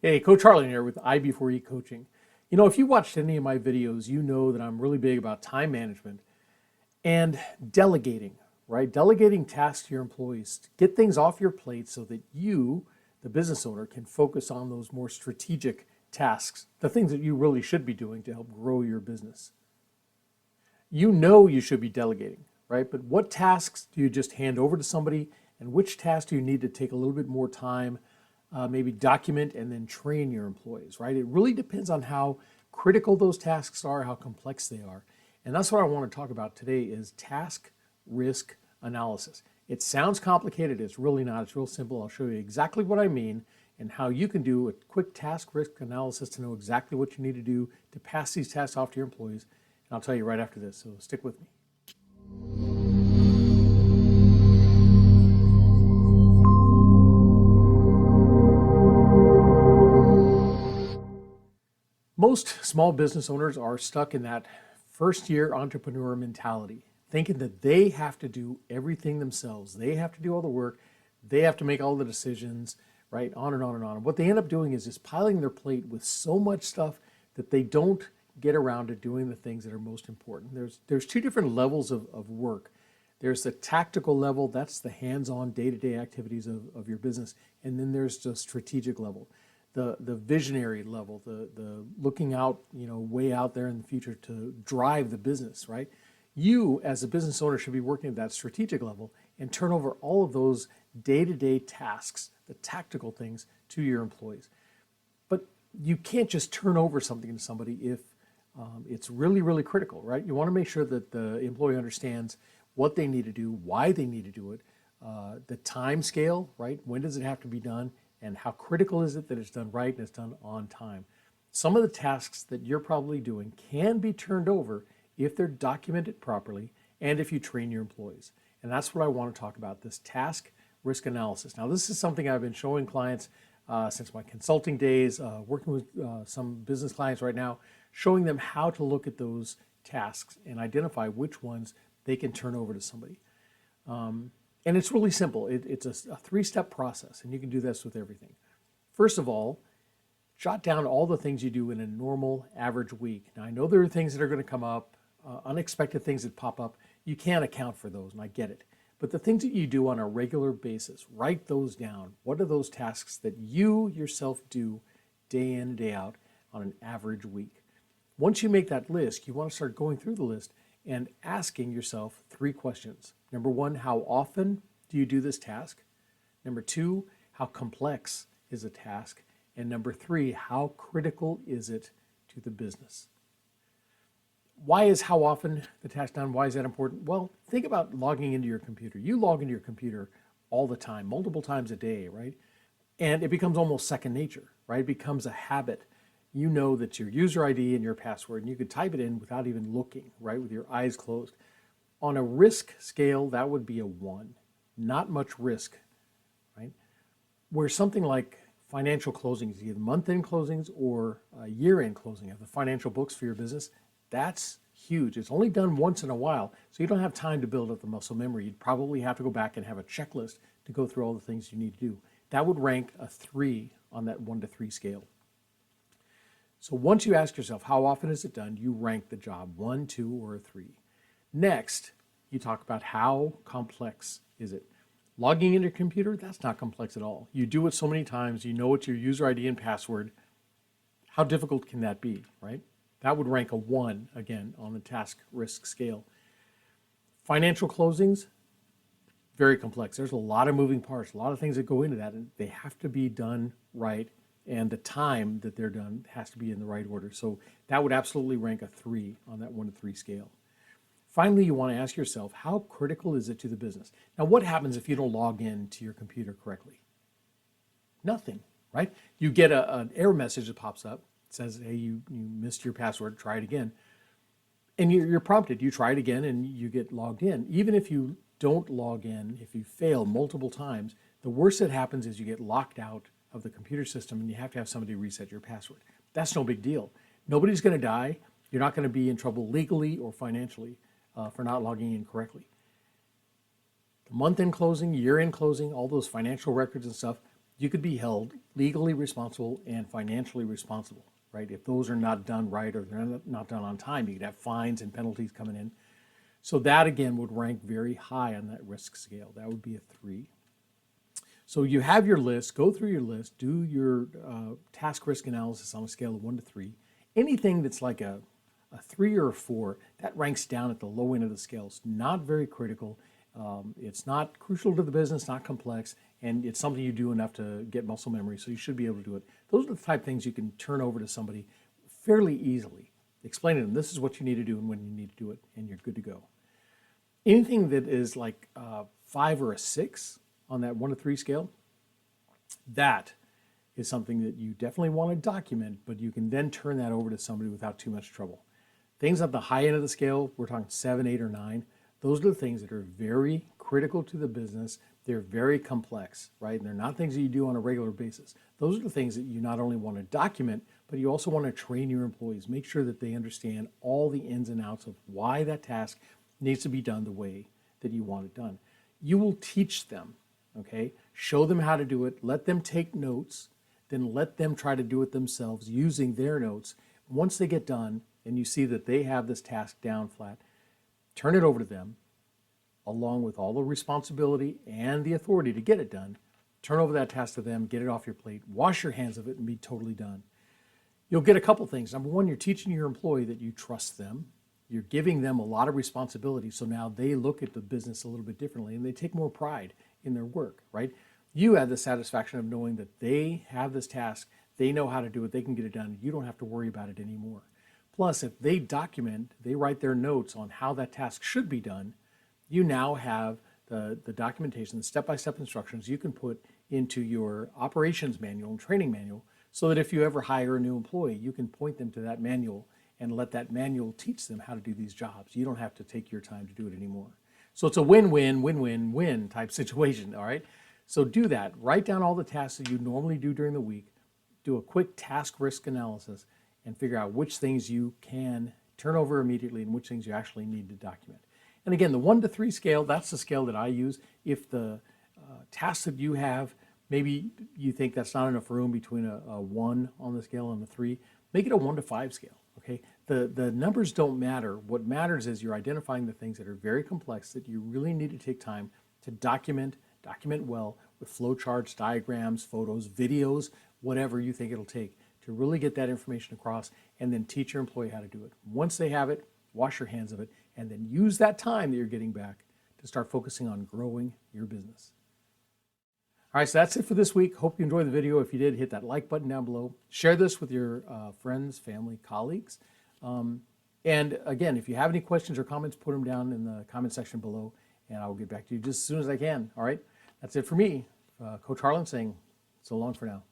Hey, Coach Harlan here with I-Before-E Coaching. You know, if you watched any of my videos, you know that I'm really big about time management and delegating, right? Delegating tasks to your employees to get things off your plate so that you, the business owner, can focus on those more strategic tasks, the things that you really should be doing to help grow your business. You know you should be delegating, right? But what tasks do you just hand over to somebody, and which tasks do you need to take a little bit more time, maybe document and then train your employees, right? It really depends on how critical those tasks are, how complex they are. And that's what I want to talk about today is task risk analysis. It sounds complicated, it's really not, it's real simple. I'll show you exactly what I mean and how you can do a quick task risk analysis to know exactly what you need to do to pass these tasks off to your employees. And I'll tell you right after this, so stick with me. Most small business owners are stuck in that first year entrepreneur mentality, thinking that they have to do everything themselves. They have to do all the work. They have to make all the decisions, right? On and on and on. And what they end up doing is just piling their plate with so much stuff that they don't get around to doing the things that are most important. There's two different levels of work. There's the tactical level, that's the hands-on day-to-day activities of your business. And then there's the strategic level. The visionary level, the looking out, way out there in the future to drive the business, right? You, as a business owner, should be working at that strategic level and turn over all of those day-to-day tasks, the tactical things, to your employees. But you can't just turn over something to somebody if it's really, really critical, right? You want to make sure that the employee understands what they need to do, why they need to do it, the time scale, right? When does it have to be done? And how critical is it that it's done right and it's done on time? Some of the tasks that you're probably doing can be turned over if they're documented properly and if you train your employees. And that's what I want to talk about, this task risk analysis. Now, this is something I've been showing clients since my consulting days, working with some business clients right now, showing them how to look at those tasks and identify which ones they can turn over to somebody. And it's really simple. It's a three-step process, and you can do this with everything. First of all, jot down all the things you do in a normal average week. Now, I know there are things that are going to come up, unexpected things that pop up. You can't account for those, and I get it. But the things that you do on a regular basis, write those down. What are those tasks that you yourself do day in and day out on an average week? Once you make that list, you want to start going through the list and asking yourself three questions. Number one, how often do you do this task? Number two, how complex is the task? And number three, how critical is it to the business? Why is how often the task done? Why is that important? Well, think about logging into your computer. You log into your computer all the time, multiple times a day, right? And it becomes almost second nature, right? It becomes a habit. You know that your user ID and your password, and you could type it in without even looking, right, with your eyes closed. On a risk scale, that would be a 1. Not much risk, right? Where something like financial closings, either month-end closings or year-end closing of the financial books for your business, that's huge. It's only done once in a while, so you don't have time to build up the muscle memory. You'd probably have to go back and have a checklist to go through all the things you need to do. That would rank a 3 on that 1 to 3 scale. So once you ask yourself, how often is it done, you rank the job 1, 2, or a 3. Next, you talk about how complex is it. Logging into your computer, that's not complex at all. You do it so many times, you know it's your user ID and password. How difficult can that be, right? That would rank a 1, again, on the task risk scale. Financial closings, very complex. There's a lot of moving parts, a lot of things that go into that, and they have to be done right. And the time that they're done has to be in the right order. So that would absolutely rank a 3 on that 1 to 3 scale. Finally, you want to ask yourself, how critical is it to the business? Now, what happens if you don't log in to your computer correctly? Nothing, right? You get an error message that pops up. It says, hey, you missed your password, try it again. And you're prompted, you try it again and you get logged in. Even if you don't log in, if you fail multiple times, the worst that happens is you get locked out of the computer system and you have to have somebody reset your password. That's no big deal. Nobody's going to die. You're not going to be in trouble legally or financially for not logging in correctly. The month-end closing, year-end closing, all those financial records and stuff, you could be held legally responsible and financially responsible, right? If those are not done right or they're not done on time, you could have fines and penalties coming in. So that again would rank very high on that risk scale. That would be a 3. So you have your list, go through your list, do your task risk analysis on a scale of 1 to 3. Anything that's like a 3 or a 4, that ranks down at the low end of the scale. It's not very critical. It's not crucial to the business, not complex, and it's something you do enough to get muscle memory, so you should be able to do it. Those are the type of things you can turn over to somebody fairly easily. Explain to them, this is what you need to do and when you need to do it, and you're good to go. Anything that is like 5 or a 6 on that 1 to 3 scale, that is something that you definitely want to document, but you can then turn that over to somebody without too much trouble. Things at the high end of the scale, we're talking 7, 8, or 9. Those are the things that are very critical to the business. They're very complex, right? And they're not things that you do on a regular basis. Those are the things that you not only want to document, but you also want to train your employees. Make sure that they understand all the ins and outs of why that task needs to be done the way that you want it done. You will teach them, okay? Show them how to do it. Let them take notes. Then let them try to do it themselves using their notes. Once they get done and you see that they have this task down flat, turn it over to them along with all the responsibility and the authority to get it done. Turn over that task to them, get it off your plate, wash your hands of it, and be totally done. You'll get a couple things. Number one, you're teaching your employee that you trust them. You're giving them a lot of responsibility, so now they look at the business a little bit differently and they take more pride in their work, right? You have the satisfaction of knowing that they have this task, they know how to do it, they can get it done. You don't have to worry about it anymore. Plus, if they document, they write their notes on how that task should be done, you now have the documentation, the step-by-step instructions you can put into your operations manual and training manual so that if you ever hire a new employee, you can point them to that manual and let that manual teach them how to do these jobs. You don't have to take your time to do it anymore. So it's a win-win, win-win-win type situation, all right? So do that. Write down all the tasks that you normally do during the week, do a quick task risk analysis, and figure out which things you can turn over immediately and which things you actually need to document. And again, the 1 to 3 scale, that's the scale that I use. If the tasks that you have, maybe you think that's not enough room between a 1 on the scale and a 3, make it a 1 to 5 scale, okay? The numbers don't matter. What matters is you're identifying the things that are very complex that you really need to take time to document well with flowcharts, diagrams, photos, videos, whatever you think it'll take to really get that information across and then teach your employee how to do it. Once they have it, wash your hands of it, and then use that time that you're getting back to start focusing on growing your business. All right, so that's it for this week. Hope you enjoyed the video. If you did, hit that like button down below. Share this with your friends, family, colleagues. And again, if you have any questions or comments, put them down in the comment section below, and I will get back to you just as soon as I can. All right, that's it for me. Coach Harlan saying so long for now.